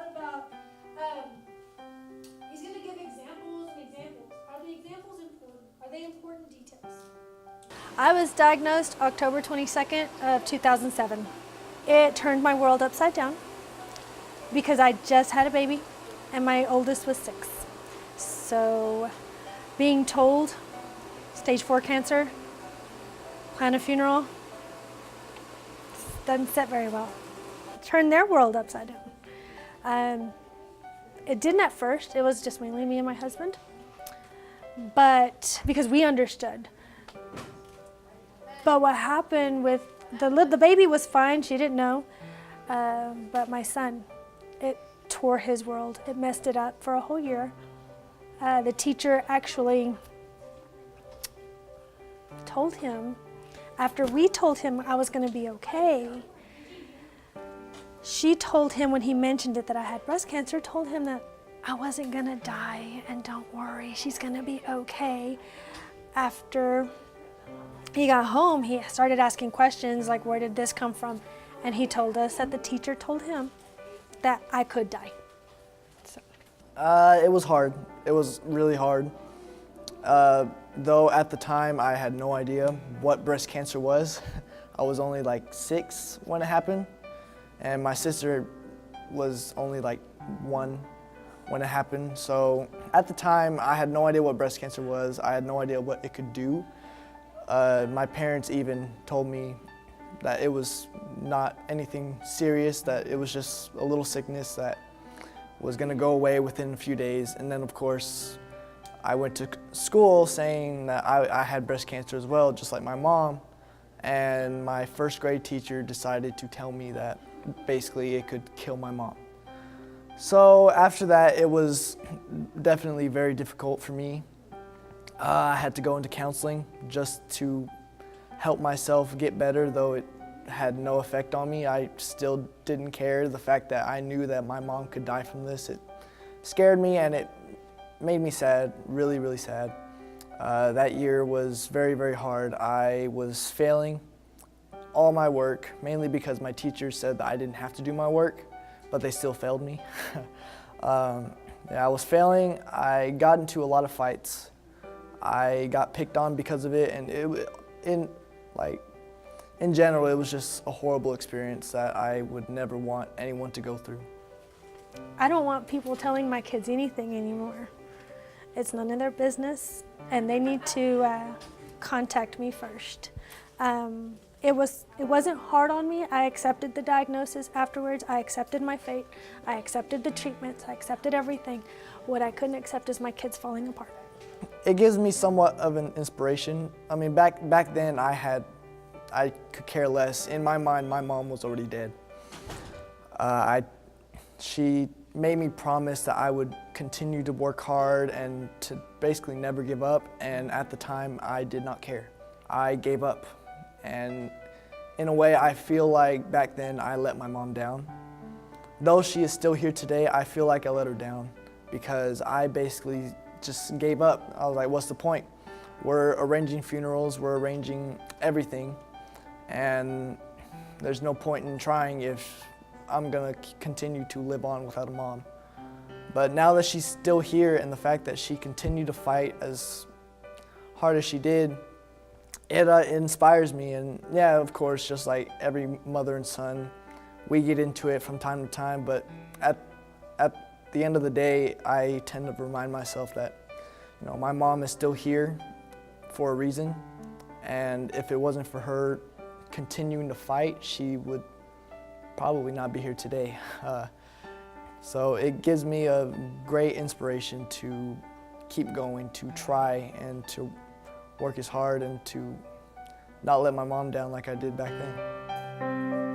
lot about, he's going to give examples and examples. Are the examples important? Are they important details? I was diagnosed October 22nd of 2007. It turned my world upside down because I just had a baby and my oldest was 6. So being told stage 4 cancer, plan a funeral, doesn't sit very well. Turned their world upside down. It didn't at first, it was just mainly me and my husband, but because we understood. But what happened with the baby was fine, she didn't know, but my son, it tore his world. It messed it up for a whole year. The teacher actually told him, after we told him I was going to be okay, she told him when he mentioned it that I had breast cancer, told him that I wasn't going to die and don't worry, she's going to be okay. After he got home, he started asking questions like, where did this come from? And he told us that the teacher told him that I could die. So. It was hard. It was really hard. Though at the time I had no idea what breast cancer was. I was only like 6 when it happened, and my sister was only like 1 when it happened. So at the time I had no idea what breast cancer was. I had no idea what it could do. My parents even told me that it was not anything serious, that it was just a little sickness that was going to go away within a few days. And then of course I went to school saying that I had breast cancer as well, just like my mom, and my first grade teacher decided to tell me that basically it could kill my mom. So after that, it was definitely very difficult for me. I had to go into counseling just to help myself get better, though it had no effect on me. I still didn't care. The fact that I knew that my mom could die from this, it scared me and it made me sad, really, really sad. That year was very, very hard. I was failing all my work, mainly because my teachers said that I didn't have to do my work, but they still failed me. Yeah, I was failing. I got into a lot of fights. I got picked on because of it, and in general, it was just a horrible experience that I would never want anyone to go through. I don't want people telling my kids anything anymore. It's none of their business, and they need to contact me first. It wasn't hard on me. I accepted the diagnosis afterwards. I accepted my fate. I accepted the treatments. I accepted everything. What I couldn't accept is my kids falling apart. It gives me somewhat of an inspiration. I mean, back then I could care less. In my mind, my mom was already dead. She made me promise that I would continue to work hard and to basically never give up, and at the time I did not care. I gave up, and in a way I feel like back then I let my mom down. Though she is still here today, I feel like I let her down because I basically just gave up. I was like, what's the point? We're arranging funerals, we're arranging everything, and there's no point in trying if I'm gonna continue to live on without a mom. But now that she's still here and the fact that she continued to fight as hard as she did, it inspires me. And yeah, of course, just like every mother and son, we get into it from time to time, but at the end of the day, I tend to remind myself that, you know, my mom is still here for a reason, and if it wasn't for her continuing to fight, she would probably not be here today. So it gives me a great inspiration to keep going, to try and to work as hard and to not let my mom down like I did back then.